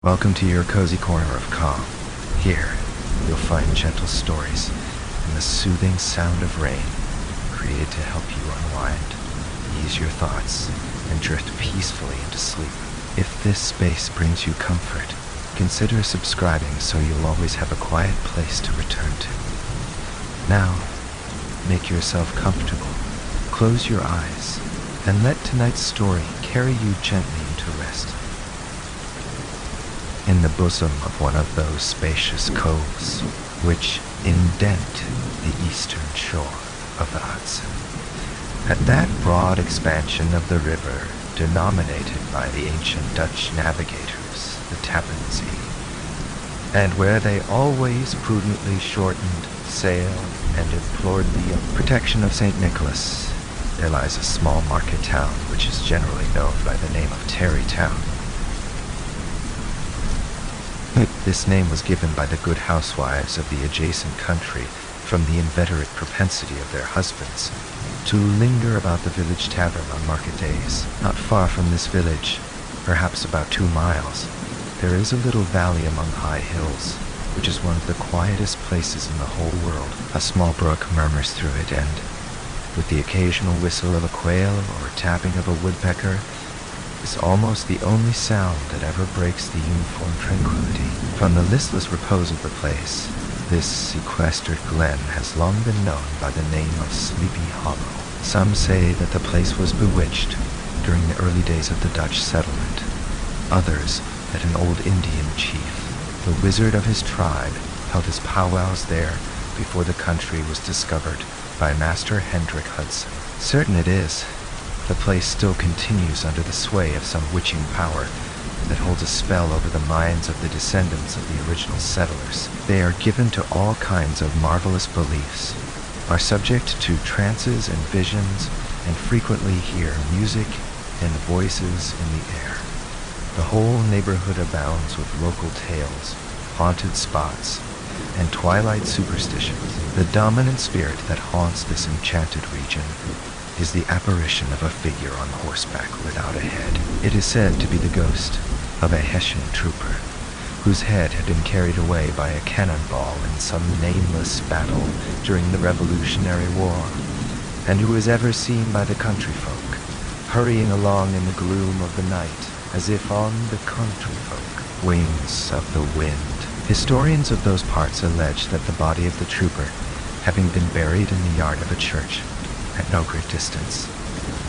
Welcome to your cozy corner of calm. Here, you'll find gentle stories and the soothing sound of rain, created to help you unwind, ease your thoughts, and drift peacefully into sleep. If this space brings you comfort, consider subscribing so you'll always have a quiet place to return to. Now, make yourself comfortable, close your eyes, and let tonight's story carry you gently into rest. In the bosom of one of those spacious coves which indent the eastern shore of the Hudson, at that broad expansion of the river denominated by the ancient Dutch navigators the Tappan Zee, and where they always prudently shortened sail and implored the protection of St. Nicholas, there lies a small market town which is generally known by the name of Tarrytown. This name was given by the good housewives of the adjacent country from the inveterate propensity of their husbands to linger about the village tavern on market days. Not far from this village, perhaps about 2 miles, there is a little valley among high hills, which is one of the quietest places in the whole world. A small brook murmurs through it, and, with the occasional whistle of a quail or tapping of a woodpecker, is almost the only sound that ever breaks the uniform tranquility. From the listless repose of the place, this sequestered glen has long been known by the name of Sleepy Hollow. Some say that the place was bewitched during the early days of the Dutch settlement. Others, that an old Indian chief, the wizard of his tribe, held his powwows there before the country was discovered by Master Hendrik Hudson. Certain it is, the place still continues under the sway of some witching power that holds a spell over the minds of the descendants of the original settlers. They are given to all kinds of marvelous beliefs, are subject to trances and visions, and frequently hear music and voices in the air. The whole neighborhood abounds with local tales, haunted spots, and twilight superstitions. The dominant spirit that haunts this enchanted region is the apparition of a figure on horseback without a head. It is said to be the ghost of a Hessian trooper, whose head had been carried away by a cannonball in some nameless battle during the Revolutionary War, and who is ever seen by the country folk, hurrying along in the gloom of the night, as if on the country folk wings of the wind. Historians of those parts allege that the body of the trooper, having been buried in the yard of a church, at no great distance,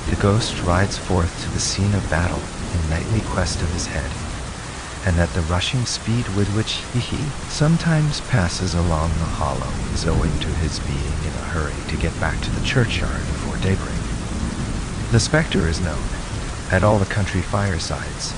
the ghost rides forth to the scene of battle in nightly quest of his head, and that the rushing speed with which he sometimes passes along the hollow is owing to his being in a hurry to get back to the churchyard before daybreak. The spectre is known, at all the country firesides,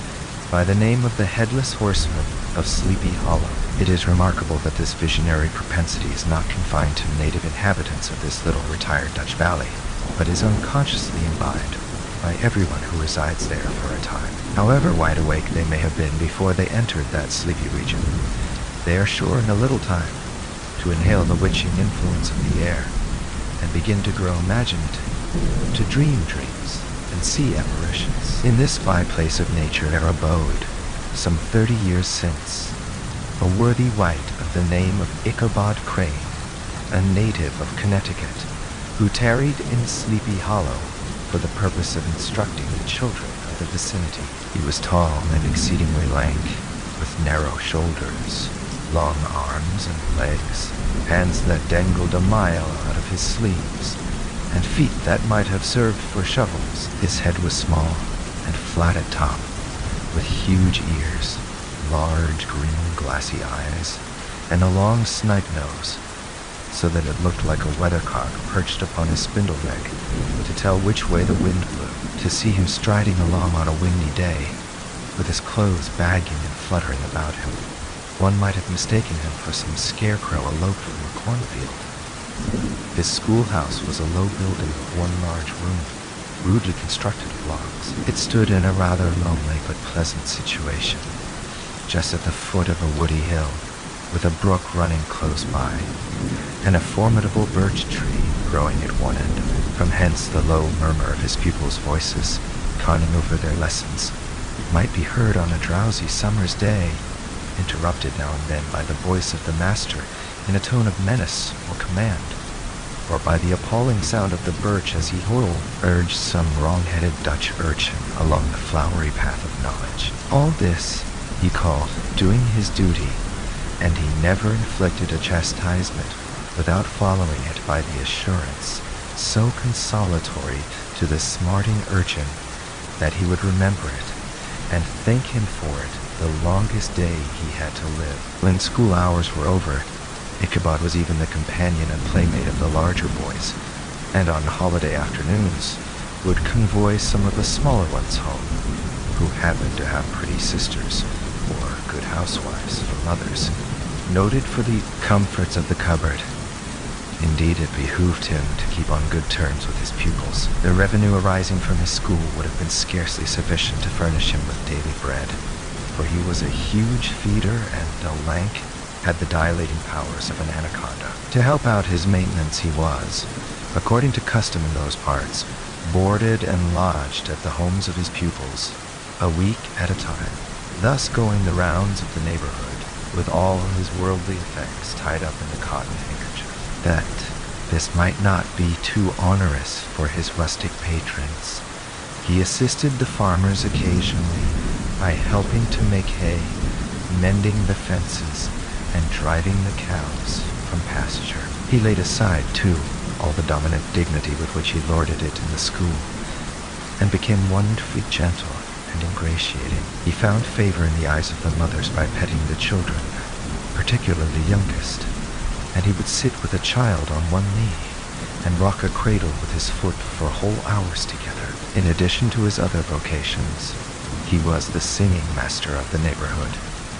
by the name of the Headless Horseman of Sleepy Hollow. It is remarkable that this visionary propensity is not confined to native inhabitants of this little retired Dutch valley, but is unconsciously imbibed by everyone who resides there for a time. However wide awake they may have been before they entered that sleepy region, they are sure in a little time to inhale the witching influence of the air and begin to grow imaginative, to dream dreams and see apparitions. In this by-place of nature there abode, some 30 years since, a worthy wight of the name of Ichabod Crane, a native of Connecticut, who tarried in Sleepy Hollow for the purpose of instructing the children of the vicinity. He was tall and exceedingly lank, with narrow shoulders, long arms and legs, hands that dangled a mile out of his sleeves, and feet that might have served for shovels. His head was small and flat at top, with huge ears, large green glassy eyes, and a long snipe nose, so that it looked like a weathercock perched upon his spindle neck to tell which way the wind blew. To see him striding along on a windy day, with his clothes bagging and fluttering about him, one might have mistaken him for some scarecrow eloped from a cornfield. His schoolhouse was a low building of one large room, rudely constructed of logs. It stood in a rather lonely but pleasant situation, just at the foot of a woody hill, with a brook running close by, and a formidable birch tree growing at one end of it. From hence the low murmur of his pupils' voices, conning over their lessons, might be heard on a drowsy summer's day, interrupted now and then by the voice of the master in a tone of menace or command, or by the appalling sound of the birch as he urged some wrong-headed Dutch urchin along the flowery path of knowledge. All this he called doing his duty, and he never inflicted a chastisement without following it by the assurance, so consolatory to the smarting urchin, that he would remember it and thank him for it the longest day he had to live. When school hours were over, Ichabod was even the companion and playmate of the larger boys, and on holiday afternoons would convoy some of the smaller ones home, who happened to have pretty sisters or good housewives for mothers, noted for the comforts of the cupboard. Indeed, it behooved him to keep on good terms with his pupils. The revenue arising from his school would have been scarcely sufficient to furnish him with daily bread, for he was a huge feeder and, though lank, had the dilating powers of an anaconda. To help out his maintenance he was, according to custom in those parts, boarded and lodged at the homes of his pupils, a week at a time, thus going the rounds of the neighborhood with all his worldly effects tied up in the cotton handkerchief, that this might not be too onerous for his rustic patrons. He assisted the farmers occasionally by helping to make hay, mending the fences, and driving the cows from pasture. He laid aside, too, all the dominant dignity with which he lorded it in the school, and became wonderfully gentle and ingratiating. He found favor in the eyes of the mothers by petting the children, particularly the youngest, and he would sit with a child on one knee and rock a cradle with his foot for whole hours together. In addition to his other vocations, he was the singing master of the neighborhood,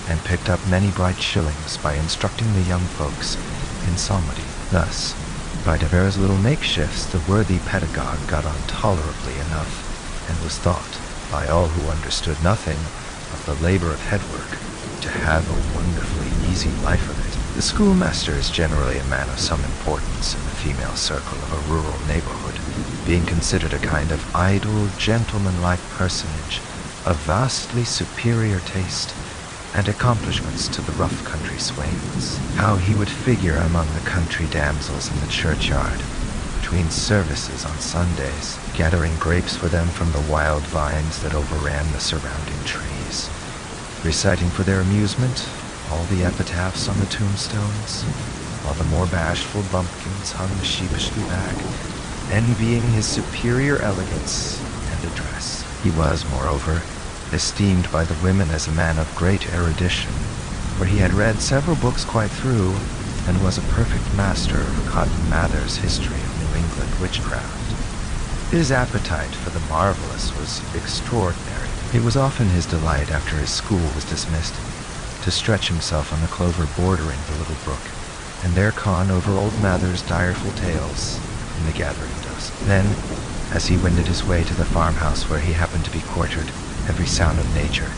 and picked up many bright shillings by instructing the young folks in psalmody. Thus, by divers little makeshifts, the worthy pedagogue got on tolerably enough, and was thought, by all who understood nothing of the labor of headwork, to have a wonderfully easy life of it. The schoolmaster is generally a man of some importance in the female circle of a rural neighborhood, being considered a kind of idle, gentleman-like personage of vastly superior taste and accomplishments to the rough country swains. How he would figure among the country damsels in the churchyard, between services on Sundays, gathering grapes for them from the wild vines that overran the surrounding trees, reciting for their amusement all the epitaphs on the tombstones, while the more bashful bumpkins hung sheepishly back, envying his superior elegance and address. He was, moreover, esteemed by the women as a man of great erudition, for he had read several books quite through, and was a perfect master of Cotton Mather's History of New England Witchcraft. His appetite for the marvelous was extraordinary. It was often his delight, after his school was dismissed, to stretch himself on the clover bordering the little brook, and there con over old Mather's direful tales in the gathering dusk. Then, as he wended his way to the farmhouse where he happened to be quartered, every sound of nature,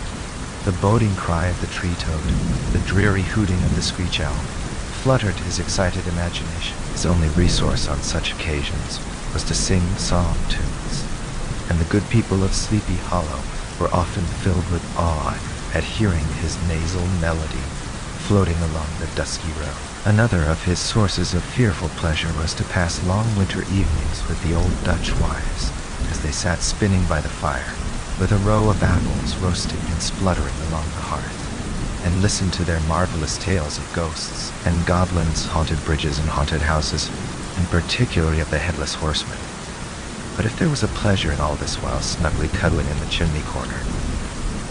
the boding cry of the tree-toad, the dreary hooting of the screech-owl, fluttered his excited imagination. His only resource on such occasions was to sing psalm tunes, and the good people of Sleepy Hollow were often filled with awe at hearing his nasal melody floating along the dusky road. Another of his sources of fearful pleasure was to pass long winter evenings with the old Dutch wives, as they sat spinning by the fire, with a row of apples roasting and spluttering along the hearth, and listened to their marvelous tales of ghosts and goblins, haunted bridges and haunted houses, and particularly of the headless horseman. But if there was a pleasure in all this while snugly cuddling in the chimney corner,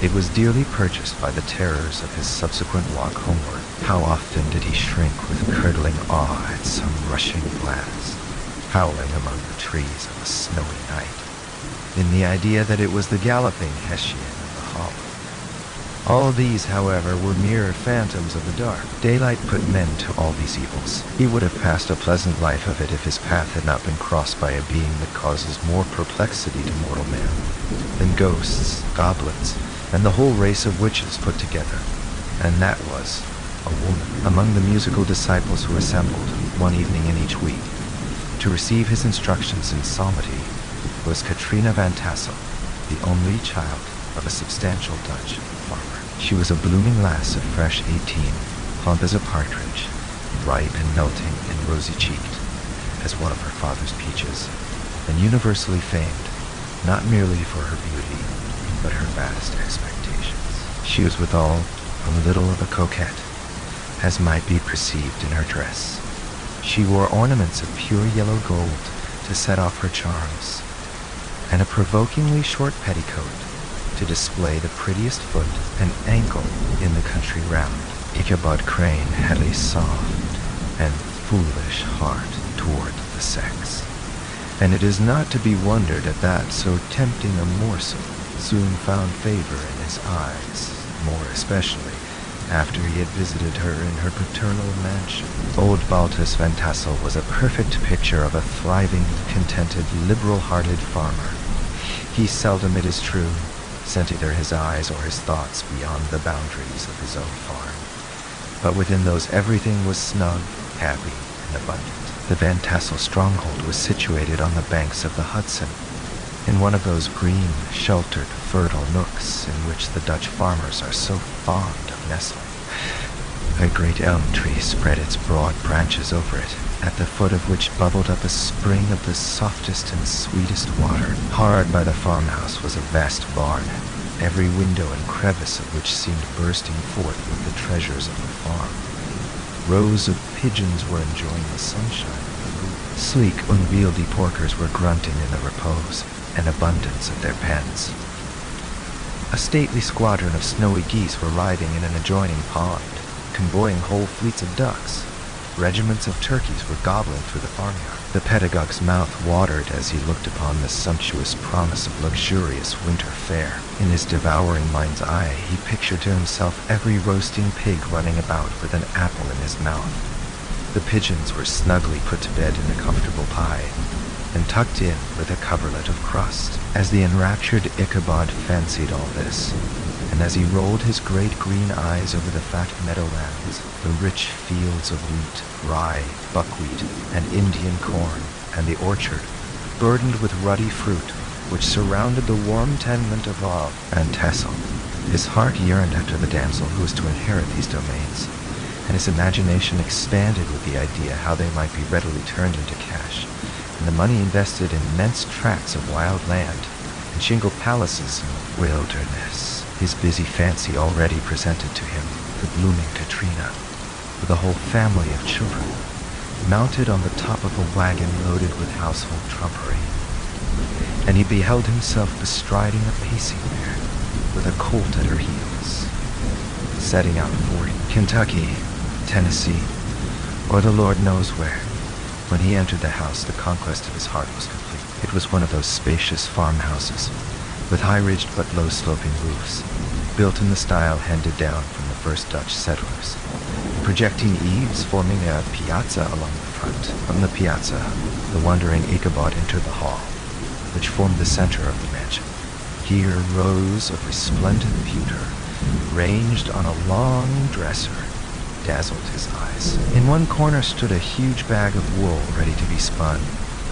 it was dearly purchased by the terrors of his subsequent walk homeward. How often did he shrink with curdling awe at some rushing blast, howling among the trees of a snowy night, in the idea that it was the galloping Hessian of the hollow. All these, however, were mere phantoms of the dark. Daylight put an end to all these evils. He would have passed a pleasant life of it if his path had not been crossed by a being that causes more perplexity to mortal man than ghosts, goblins, and the whole race of witches put together, and that was a woman. Among the musical disciples who assembled, one evening in each week, to receive his instructions in psalmody, was Katrina Van Tassel, the only child of a substantial Dutch farmer. She was a blooming lass of fresh 18, plump as a partridge, ripe and melting and rosy-cheeked as one of her father's peaches, and universally famed, not merely for her beauty, but her vast expectations. She was withal a little of a coquette, as might be perceived in her dress. She wore ornaments of pure yellow gold to set off her charms, and a provokingly short petticoat to display the prettiest foot and ankle in the country round. Ichabod Crane had a soft and foolish heart toward the sex, and it is not to be wondered at that so tempting a morsel soon found favor in his eyes, more especially after he had visited her in her paternal mansion. Old Baltus Van Tassel was a perfect picture of a thriving, contented, liberal-hearted farmer. He seldom, it is true, sent either his eyes or his thoughts beyond the boundaries of his own farm. But within those everything was snug, happy, and abundant. The Van Tassel stronghold was situated on the banks of the Hudson, in one of those green, sheltered, fertile nooks in which the Dutch farmers are so fond of nestling. A great elm tree spread its broad branches over it, at the foot of which bubbled up a spring of the softest and sweetest water. Hard by the farmhouse was a vast barn, every window and crevice of which seemed bursting forth with the treasures of the farm. Rows of pigeons were enjoying the sunshine of the moon. Sleek, unwieldy porkers were grunting in the repose and abundance of their pens. A stately squadron of snowy geese were riding in an adjoining pond, convoying whole fleets of ducks. Regiments of turkeys were gobbling through the farmyard. The pedagogue's mouth watered as he looked upon the sumptuous promise of luxurious winter fare. In his devouring mind's eye, he pictured to himself every roasting pig running about with an apple in his mouth. The pigeons were snugly put to bed in a comfortable pie, and tucked in with a coverlet of crust. As the enraptured Ichabod fancied all this, and as he rolled his great green eyes over the fat meadowlands, the rich fields of wheat, rye, buckwheat, and Indian corn, and the orchard, burdened with ruddy fruit, which surrounded the warm tenement of Van Tassel, his heart yearned after the damsel who was to inherit these domains, and his imagination expanded with the idea how they might be readily turned into cash, and the money invested in immense tracts of wild land, and shingled palaces in the wilderness. His busy fancy already presented to him the blooming Katrina, with a whole family of children, mounted on the top of a wagon loaded with household trumpery, and he beheld himself bestriding a pacing mare, with a colt at her heels, setting out for Kentucky, Tennessee, or the Lord knows where. When he entered the house, the conquest of his heart was complete. It was one of those spacious farmhouses, with high-ridged but low-sloping roofs, built in the style handed down from the first Dutch settlers, projecting eaves forming a piazza along the front. From the piazza, the wondering Ichabod entered the hall, which formed the center of the mansion. Here, rows of resplendent pewter, ranged on a long dresser, dazzled his eyes. In one corner stood a huge bag of wool ready to be spun.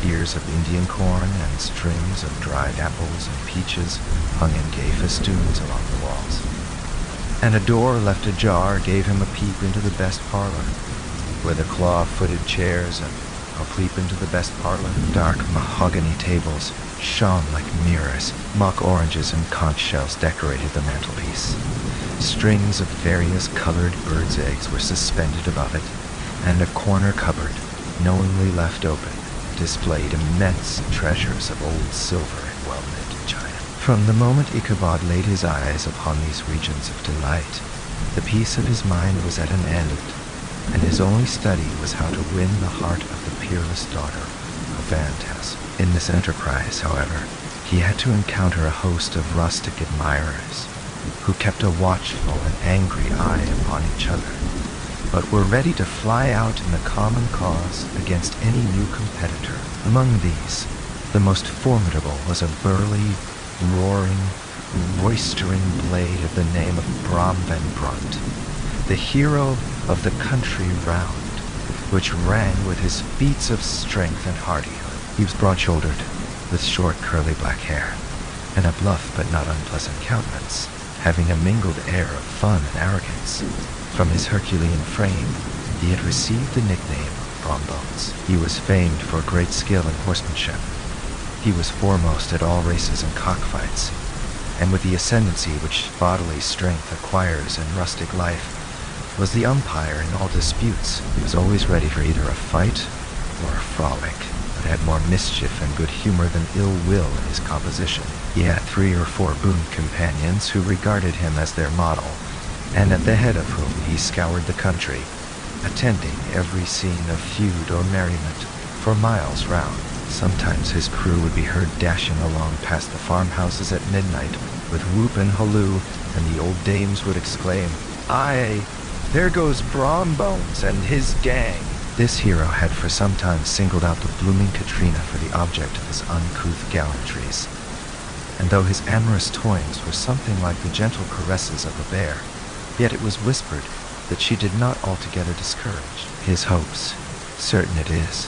Ears of Indian corn and strings of dried apples and peaches hung in gay festoons along the walls. And a door left ajar gave him a peep into the best parlor, where the claw-footed chairs and a peep into the best parlor. Dark mahogany tables shone like mirrors. Mock oranges and conch shells decorated the mantelpiece. Strings of various colored birds' eggs were suspended above it, and a corner cupboard, knowingly left open, displayed immense treasures of old silver and well-knit china. From the moment Ichabod laid his eyes upon these regions of delight, the peace of his mind was at an end, and his only study was how to win the heart of the peerless daughter of Van Tassel. In this enterprise, however, he had to encounter a host of rustic admirers, who kept a watchful and angry eye upon each other, but were ready to fly out in the common cause against any new competitor. Among these, the most formidable was a burly, roaring, roistering blade of the name of Brom Van Brunt, the hero of the country round, which rang with his feats of strength and hardihood. He was broad-shouldered, with short curly black hair, and a bluff but not unpleasant countenance, having a mingled air of fun and arrogance. From his Herculean frame, he had received the nickname Brombones. He was famed for great skill in horsemanship. He was foremost at all races and cockfights, and with the ascendancy which bodily strength acquires in rustic life, was the umpire in all disputes. He was always ready for either a fight or a frolic, but had more mischief and good humor than ill will in his composition. He had 3 or 4 boon companions who regarded him as their model, and at the head of whom he scoured the country, attending every scene of feud or merriment for miles round. Sometimes his crew would be heard dashing along past the farmhouses at midnight with whoop and halloo, and the old dames would exclaim, "Aye, there goes Brombones and his gang." This hero had for some time singled out the blooming Katrina for the object of his uncouth gallantries, and though his amorous toyings were something like the gentle caresses of a bear, yet it was whispered that she did not altogether discourage his hopes. Certain it is,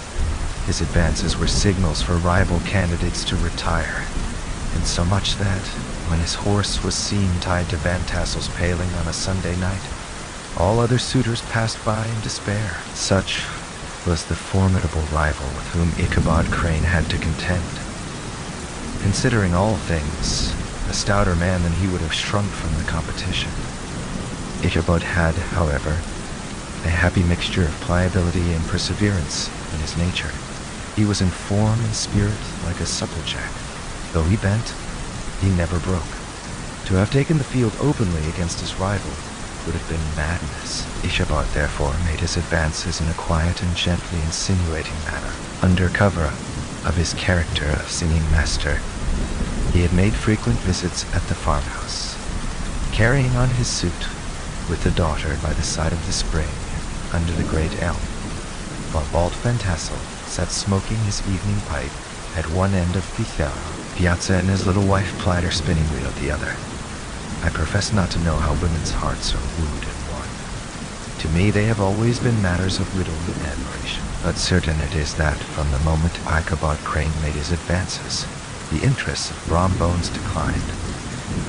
his advances were signals for rival candidates to retire, insomuch that, when his horse was seen tied to Van Tassel's paling on a Sunday night, all other suitors passed by in despair. Such was the formidable rival with whom Ichabod Crane had to contend. Considering all things, a stouter man than he would have shrunk from the competition. Ichabod had, however, a happy mixture of pliability and perseverance in his nature. He was in form and spirit like a supplejack. Though he bent, he never broke. To have taken the field openly against his rival would have been madness. Ichabod therefore made his advances in a quiet and gently insinuating manner. Under cover of his character of singing master, he had made frequent visits at the farmhouse, carrying on his suit with the daughter by the side of the spring under the great elm, while bald Van Tassel sat smoking his evening pipe at one end of the piazza and his little wife plied her spinning wheel at the other. I profess not to know how women's hearts are wooed and won. To me they have always been matters of riddle and admiration, but certain it is that from the moment Ichabod Crane made his advances, the interest of Brombones declined.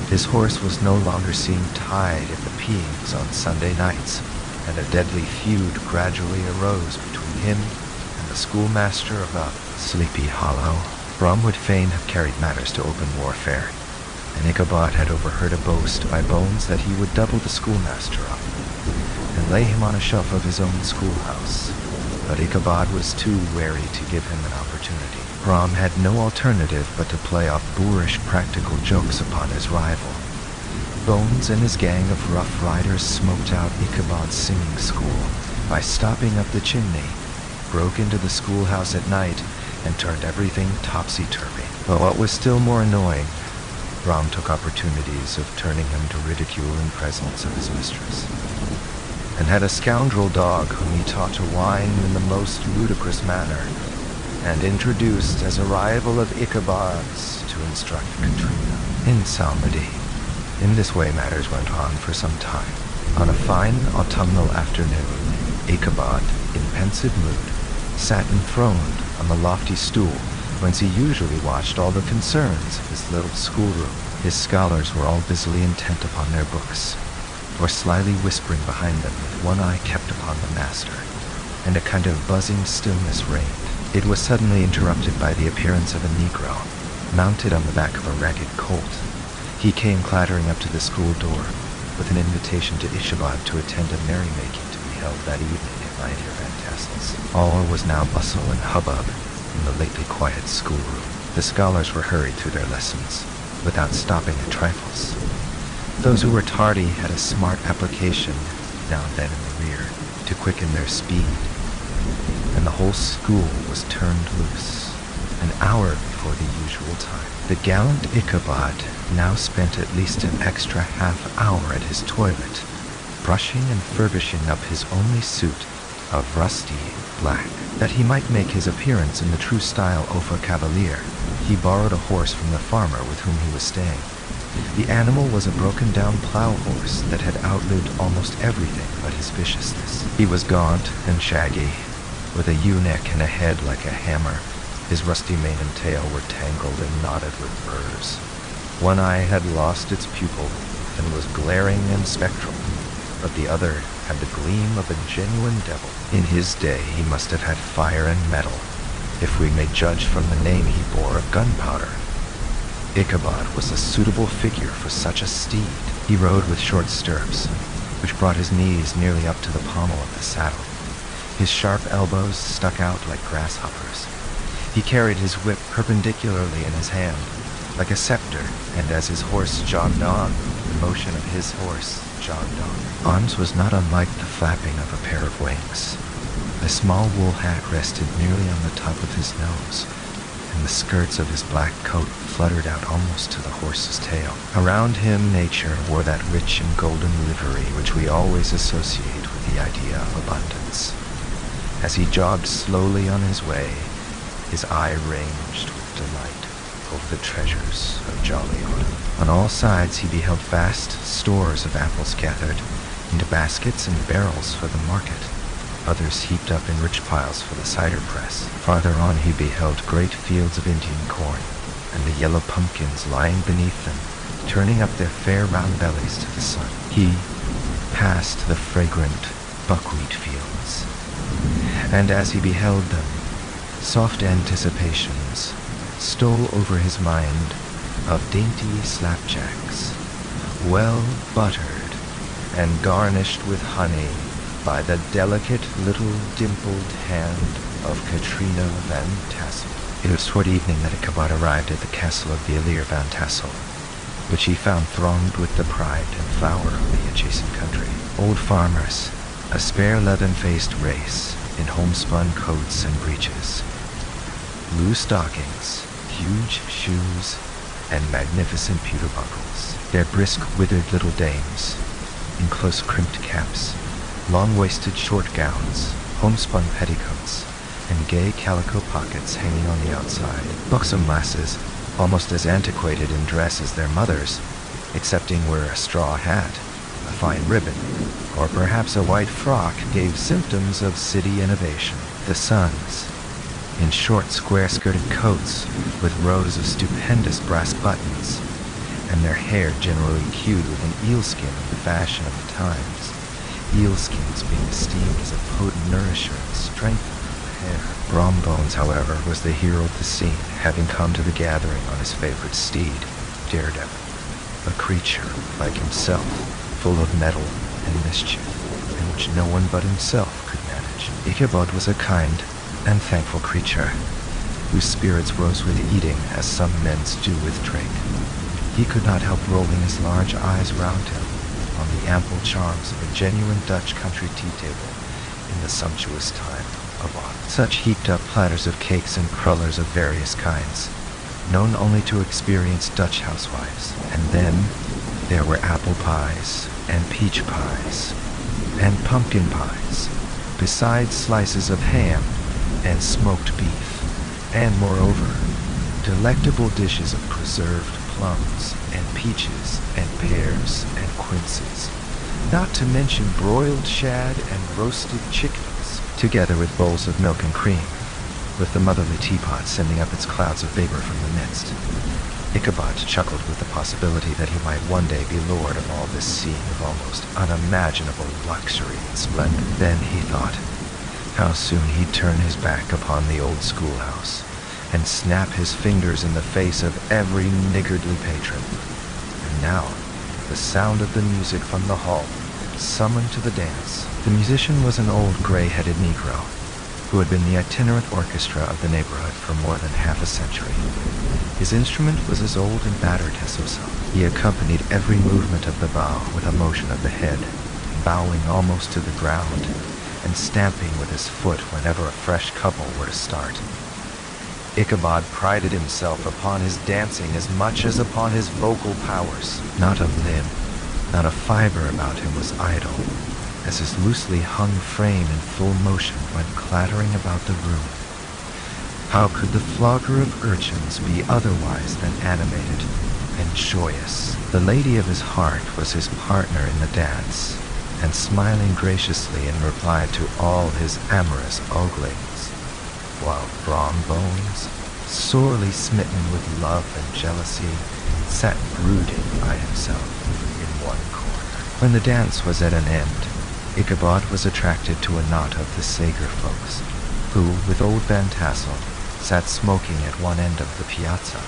His horse was no longer seen tied at the peings on Sunday nights, and a deadly feud gradually arose between him and the schoolmaster of Sleepy Hollow. Brom would fain have carried matters to open warfare, and Ichabod had overheard a boast by Bones that he would double the schoolmaster up and lay him on a shelf of his own schoolhouse. But Ichabod was too wary to give him an opportunity. Brom had no alternative but to play off boorish practical jokes upon his rival. Bones and his gang of rough riders smoked out Ichabod's singing school by stopping up the chimney, broke into the schoolhouse at night, and turned everything topsy-turvy. But what was still more annoying, Brom took opportunities of turning him to ridicule in presence of his mistress, and had a scoundrel dog whom he taught to whine in the most ludicrous manner, and introduced as a rival of Ichabod's to instruct Katrina in psalmody. In this way matters went on for some time. On a fine autumnal afternoon, Ichabod, in pensive mood, sat enthroned on the lofty stool whence he usually watched all the concerns of his little schoolroom. His scholars were all busily intent upon their books, or slyly whispering behind them with one eye kept upon the master, and a kind of buzzing stillness reigned. It was suddenly interrupted by the appearance of a Negro, mounted on the back of a ragged colt. He came clattering up to the school door with an invitation to Ichabod to attend a merrymaking to be held that evening at Mynheer Van Tassel's. All was now bustle and hubbub in the lately quiet schoolroom. The scholars were hurried through their lessons, without stopping at trifles. Those who were tardy had a smart application, now and then in the rear, to quicken their speed, and the whole school was turned loose, an hour before the usual time. The gallant Ichabod now spent at least an extra half-hour at his toilet, brushing and furbishing up his only suit of rusty black. That he might make his appearance in the true style of a cavalier, he borrowed a horse from the farmer with whom he was staying. The animal was a broken-down plow horse that had outlived almost everything but his viciousness. He was gaunt and shaggy, with a ewe-neck and a head like a hammer. His rusty mane and tail were tangled and knotted with burrs. One eye had lost its pupil and was glaring and spectral, but the other had the gleam of a genuine devil. In his day he must have had fire and metal, if we may judge from the name he bore of gunpowder. Ichabod was a suitable figure for such a steed. He rode with short stirrups, which brought his knees nearly up to the pommel of the saddle. His sharp elbows stuck out like grasshoppers. He carried his whip perpendicularly in his hand, like a scepter, and as his horse jogged on, the motion of his horse jogged on. Arms was not unlike the flapping of a pair of wings. A small wool hat rested nearly on the top of his nose, and the skirts of his black coat fluttered out almost to the horse's tail. Around him nature wore that rich and golden livery which we always associate with the idea of abundance. As he jogged slowly on his way, his eye ranged with delight over the treasures of jolly autumn. On all sides he beheld vast stores of apples gathered into baskets and barrels for the market, others heaped up in rich piles for the cider press. Farther on he beheld great fields of Indian corn, and the yellow pumpkins lying beneath them, turning up their fair round bellies to the sun. He passed the fragrant buckwheat fields, and as he beheld them, soft anticipations stole over his mind of dainty slapjacks, well buttered and garnished with honey by the delicate little dimpled hand of Katrina Van Tassel. It was toward evening that Ichabod arrived at the castle of the Elir Van Tassel, which he found thronged with the pride and flower of the adjacent country. Old farmers, a spare leathern-faced race, in homespun coats and breeches, loose stockings, huge shoes, and magnificent pewter buckles. Their brisk, withered little dames, in close crimped caps, long-waisted short gowns, homespun petticoats, and gay calico pockets hanging on the outside. Buxom lasses, almost as antiquated in dress as their mothers, excepting where a straw hat, a fine ribbon, or perhaps a white frock gave symptoms of city innovation. The sons, in short square-skirted coats with rows of stupendous brass buttons, and their hair generally cued with an eelskin of the fashion of the times, eelskins being esteemed as a potent nourisher and strengthener of the hair. Brombones, however, was the hero of the scene, having come to the gathering on his favorite steed, Daredevil, a creature like himself, full of mettle and mischief, and which no one but himself could manage. Ichabod was a kind and thankful creature, whose spirits rose with eating as some men's do with drink. He could not help rolling his large eyes round him on the ample charms of a genuine Dutch country tea table in the sumptuous time of autumn. Such heaped-up platters of cakes and crullers of various kinds, known only to experienced Dutch housewives. And then there were apple pies, and peach pies, and pumpkin pies, besides slices of ham and smoked beef, and moreover, delectable dishes of preserved plums and peaches and pears and quinces, not to mention broiled shad and roasted chickens, together with bowls of milk and cream, with the motherly teapot sending up its clouds of vapor from the midst. Ichabod chuckled with the possibility that he might one day be lord of all this scene of almost unimaginable luxury and splendor. Then he thought how soon he'd turn his back upon the old schoolhouse and snap his fingers in the face of every niggardly patron. And now, the sound of the music from the hall summoned to the dance. The musician was an old gray-headed Negro who had been the itinerant orchestra of the neighborhood for more than half a century. His instrument was as old and battered as himself. He accompanied every movement of the bow with a motion of the head, bowing almost to the ground, and stamping with his foot whenever a fresh couple were to start. Ichabod prided himself upon his dancing as much as upon his vocal powers. Not a limb, not a fiber about him was idle, as his loosely hung frame in full motion went clattering about the room. How could the flogger of urchins be otherwise than animated and joyous? The lady of his heart was his partner in the dance, and smiling graciously in reply to all his amorous oglings, while Brom Bones, sorely smitten with love and jealousy, sat brooding by himself in one corner. When the dance was at an end, Ichabod was attracted to a knot of the Sager folks, who, with old Van Tassel, sat smoking at one end of the piazza,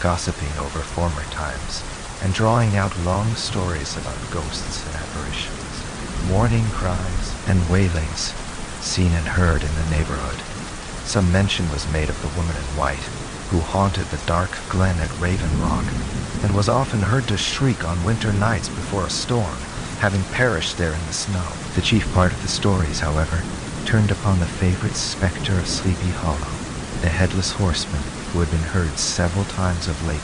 gossiping over former times, and drawing out long stories about ghosts and apparitions, warning cries, and wailings seen and heard in the neighborhood. Some mention was made of the woman in white, who haunted the dark glen at Raven Rock, and was often heard to shriek on winter nights before a storm, having perished there in the snow. The chief part of the stories, however, turned upon the favorite specter of Sleepy Hollow, the headless horseman who had been heard several times of late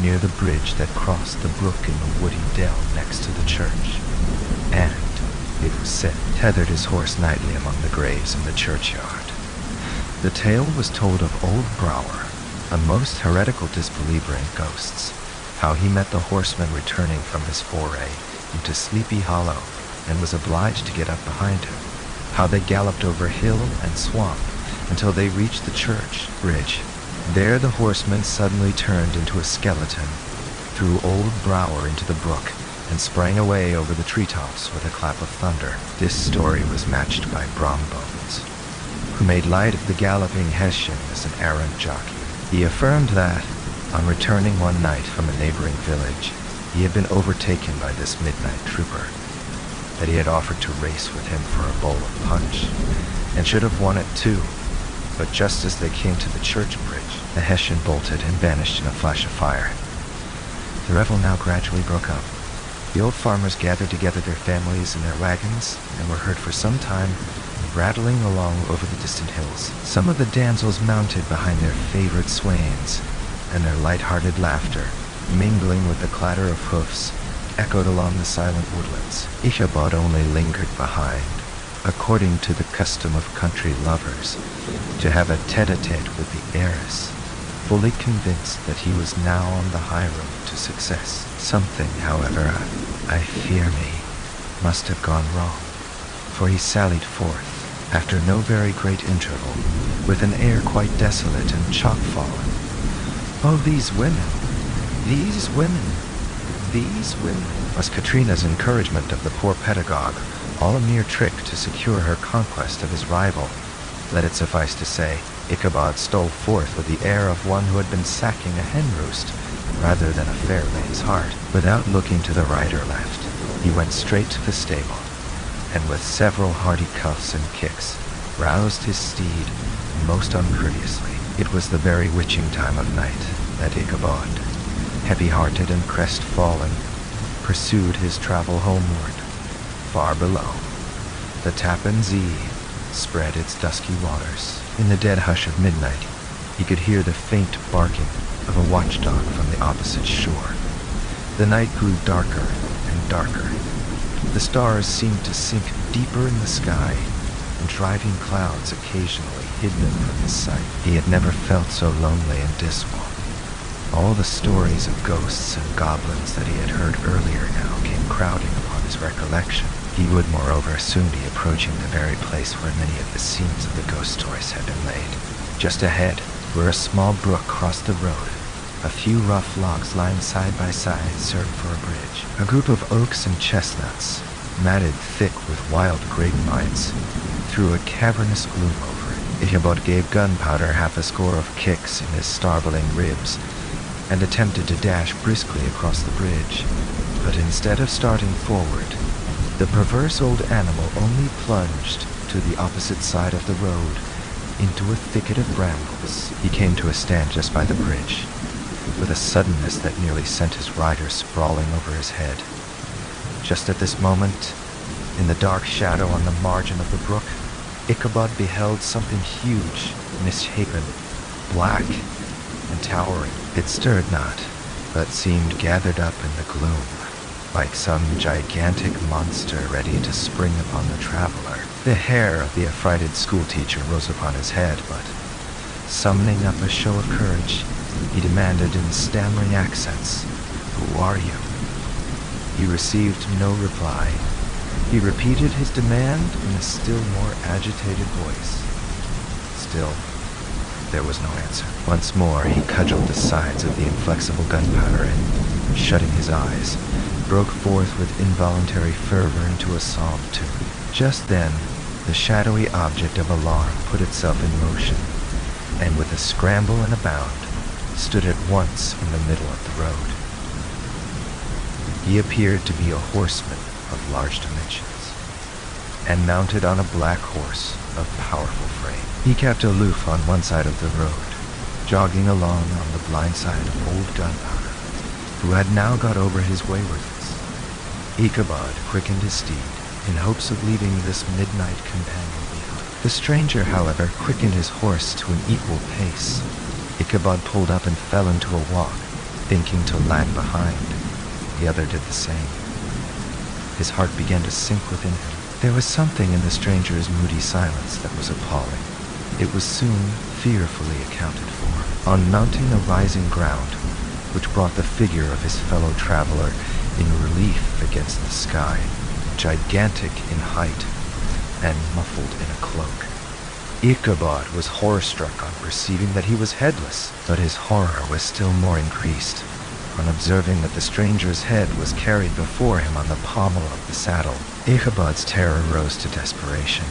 near the bridge that crossed the brook in the woody dell next to the church, and, it was said, tethered his horse nightly among the graves in the churchyard. The tale was told of old Brower, a most heretical disbeliever in ghosts, how he met the horseman returning from his foray into Sleepy Hollow and was obliged to get up behind him, how they galloped over hill and swamp until they reached the church bridge. There the horseman suddenly turned into a skeleton, threw old Brower into the brook, and sprang away over the treetops with a clap of thunder. This story was matched by Brombones, who made light of the galloping Hessian as an errant jockey. He affirmed that, on returning one night from a neighboring village, he had been overtaken by this midnight trooper, that he had offered to race with him for a bowl of punch, and should have won it too, but just as they came to the church bridge, the Hessian bolted and vanished in a flash of fire. The revel now gradually broke up. The old farmers gathered together their families and their wagons, and were heard for some time rattling along over the distant hills. Some of the damsels mounted behind their favorite swains, and their light-hearted laughter, mingling with the clatter of hoofs, echoed along the silent woodlands. Ichabod only lingered behind, according to the custom of country lovers, to have a tete-a-tete with the heiress, fully convinced that he was now on the high road to success. Something, however, I fear me, must have gone wrong, for he sallied forth, after no very great interval, with an air quite desolate and chop-fallen. "Oh, these women! These women! These women!" was Katrina's encouragement of the poor pedagogue, all a mere trick to secure her conquest of his rival. Let it suffice to say, Ichabod stole forth with the air of one who had been sacking a hen roost, rather than a fair lady's heart. Without looking to the right or left, he went straight to the stable, and with several hearty cuffs and kicks, roused his steed most uncourteously. It was the very witching time of night that Ichabod, heavy-hearted and crestfallen, pursued his travel homeward. Far below, the Tappan Zee spread its dusky waters. In the dead hush of midnight, he could hear the faint barking of a watchdog from the opposite shore. The night grew darker and darker. The stars seemed to sink deeper in the sky, and driving clouds occasionally hid them from his sight. He had never felt so lonely and dismal. All the stories of ghosts and goblins that he had heard earlier now came crowding upon his recollection. He would, moreover, soon be approaching the very place where many of the scenes of the ghost stories had been laid. Just ahead, where a small brook crossed the road, a few rough logs lying side by side served for a bridge. A group of oaks and chestnuts, matted thick with wild grapevines, threw a cavernous gloom over it. Ichabod gave Gunpowder half a score of kicks in his starveling ribs, and attempted to dash briskly across the bridge, but instead of starting forward, the perverse old animal only plunged to the opposite side of the road, into a thicket of brambles. He came to a stand just by the bridge, with a suddenness that nearly sent his rider sprawling over his head. Just at this moment, in the dark shadow on the margin of the brook, Ichabod beheld something huge, misshapen, black, and towering. It stirred not, but seemed gathered up in the gloom, like some gigantic monster ready to spring upon the traveler. The hair of the affrighted schoolteacher rose upon his head, but, summoning up a show of courage, he demanded in stammering accents, "Who are you?" He received no reply. He repeated his demand in a still more agitated voice. Still, There was no answer. Once more, he cudgeled the sides of the inflexible gunpowder and, shutting his eyes, broke forth with involuntary fervor into a psalm tune. Just then, the shadowy object of alarm put itself in motion, and with a scramble and a bound, stood at once in the middle of the road. He appeared to be a horseman of large dimensions, and mounted on a black horse of powerful frame. He kept aloof on one side of the road, jogging along on the blind side of old Gunpowder, who had now got over his waywardness. Ichabod quickened his steed in hopes of leaving this midnight companion behind. The stranger, however, quickened his horse to an equal pace. Ichabod pulled up and fell into a walk, thinking to lag behind. The other did the same. His heart began to sink within him. There was something in the stranger's moody silence that was appalling. It was soon fearfully accounted for. On mounting a rising ground, which brought the figure of his fellow traveler in relief against the sky, gigantic in height and muffled in a cloak, Ichabod was horror-struck on perceiving that he was headless, but his horror was still more increased on observing that the stranger's head was carried before him on the pommel of the saddle. Ichabod's terror rose to desperation.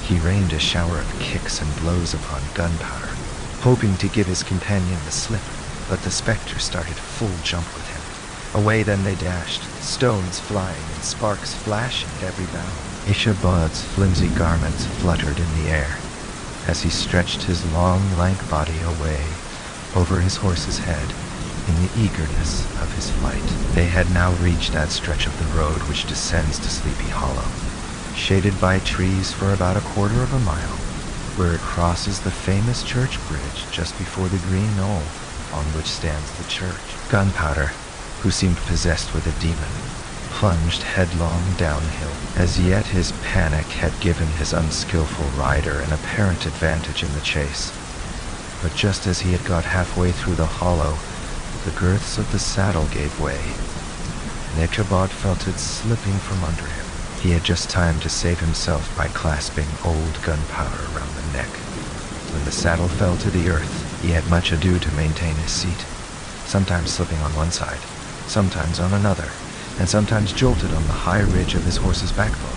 He rained a shower of kicks and blows upon Gunpowder, hoping to give his companion the slip, but the spectre started full jump with him. Away then they dashed, stones flying and sparks flashing at every bound. Ichabod's flimsy garments fluttered in the air as he stretched his long, lank body away over his horse's head in the eagerness of his flight. They had now reached that stretch of the road which descends to Sleepy Hollow, shaded by trees for about a quarter of a mile, where it crosses the famous church bridge just before the green knoll on which stands the church. Gunpowder, who seemed possessed with a demon, plunged headlong downhill. As yet his panic had given his unskillful rider an apparent advantage in the chase, but just as he had got halfway through the hollow, the girths of the saddle gave way, and Ichabod felt it slipping from under him. He had just time to save himself by clasping old Gunpowder around the neck. When the saddle fell to the earth, he had much ado to maintain his seat, sometimes slipping on one side, sometimes on another, and sometimes jolted on the high ridge of his horse's backbone,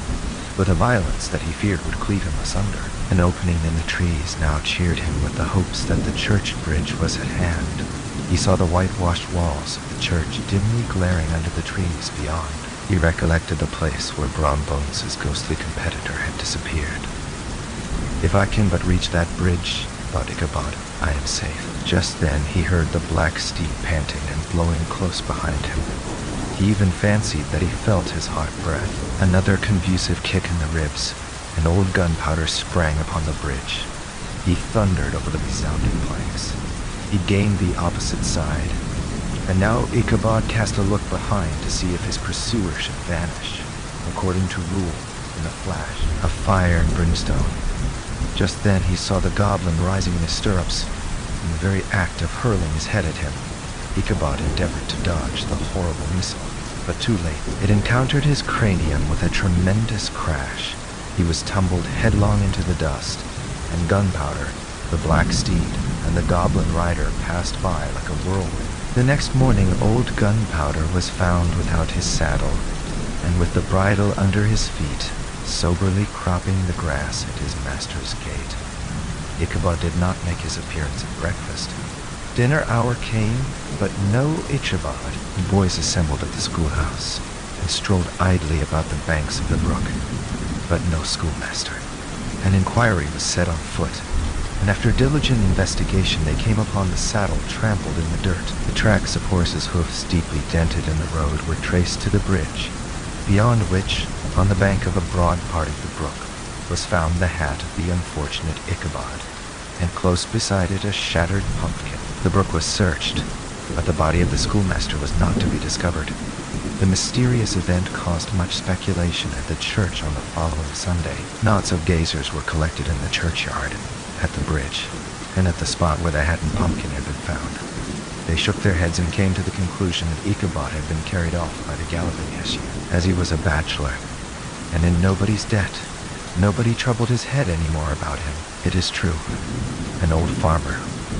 with a violence that he feared would cleave him asunder. An opening in the trees now cheered him with the hopes that the church bridge was at hand. He saw the whitewashed walls of the church dimly glaring under the trees beyond. He recollected the place where Bronbones' ghostly competitor had disappeared. If I can but reach that bridge, thought Ichabod, I am safe. Just then he heard the black steed panting and blowing close behind him. He even fancied that he felt his hot breath. Another convulsive kick in the ribs, and old Gunpowder sprang upon the bridge. He thundered over the resounding planks. He gained the opposite side, and now Ichabod cast a look behind to see if his pursuer should vanish, according to rule, in a flash of fire and brimstone. Just then he saw the goblin rising in his stirrups, in the very act of hurling his head at him. Ichabod endeavored to dodge the horrible missile, but too late. It encountered his cranium with a tremendous crash. He was tumbled headlong into the dust, and Gunpowder, the black steed, and the goblin rider passed by like a whirlwind. The next morning old Gunpowder was found without his saddle, and with the bridle under his feet, soberly cropping the grass at his master's gate. Ichabod did not make his appearance at breakfast. Dinner hour came, but no Ichabod. The boys assembled at the schoolhouse and strolled idly about the banks of the brook, but no schoolmaster. An inquiry was set on foot, and after diligent investigation they came upon the saddle trampled in the dirt. The tracks of horses' hoofs deeply dented in the road were traced to the bridge, beyond which, on the bank of a broad part of the brook, was found the hat of the unfortunate Ichabod, and close beside it a shattered pumpkin. The brook was searched, but the body of the schoolmaster was not to be discovered. The mysterious event caused much speculation at the church on the following Sunday. Knots of gazers were collected in the churchyard, at the bridge, and at the spot where the hat and pumpkin had been found. They shook their heads and came to the conclusion that Ichabod had been carried off by the galloping issue. As he was a bachelor, and in nobody's debt, Nobody troubled his head anymore about him, it is true. An old farmer,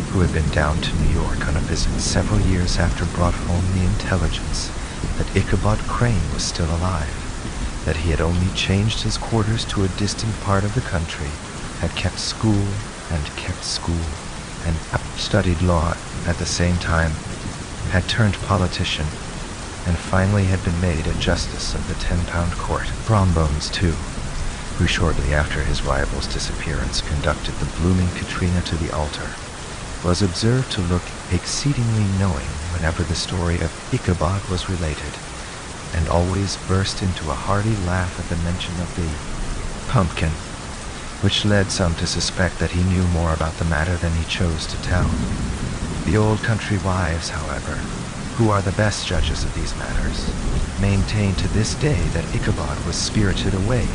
who had been down to New York on a visit several years after, brought home the intelligence that Ichabod Crane was still alive, that he had only changed his quarters to a distant part of the country, had kept school, and studied law at the same time, had turned politician, and finally had been made a justice of the 10-pound court. Brombones, too, who shortly after his rival's disappearance conducted the blooming Katrina to the altar, was observed to look exceedingly knowing whenever the story of Ichabod was related, and always burst into a hearty laugh at the mention of the pumpkin, which led some to suspect that he knew more about the matter than he chose to tell. The old country wives, however, who are the best judges of these matters, maintain to this day that Ichabod was spirited away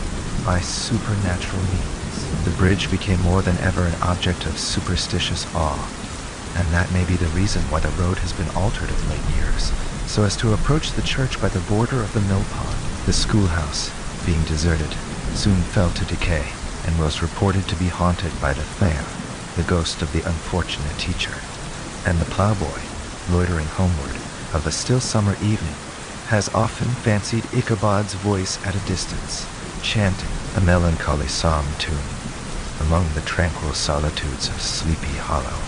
by supernatural means. The bridge became more than ever an object of superstitious awe, and that may be the reason why the road has been altered of late years, so as to approach the church by the border of the mill pond. The schoolhouse, being deserted, soon fell to decay, and was reported to be haunted by the Thea, the ghost of the unfortunate teacher, and the plowboy, loitering homeward of a still summer evening, has often fancied Ichabod's voice at a distance, chanting a melancholy psalm tune among the tranquil solitudes of Sleepy Hollow.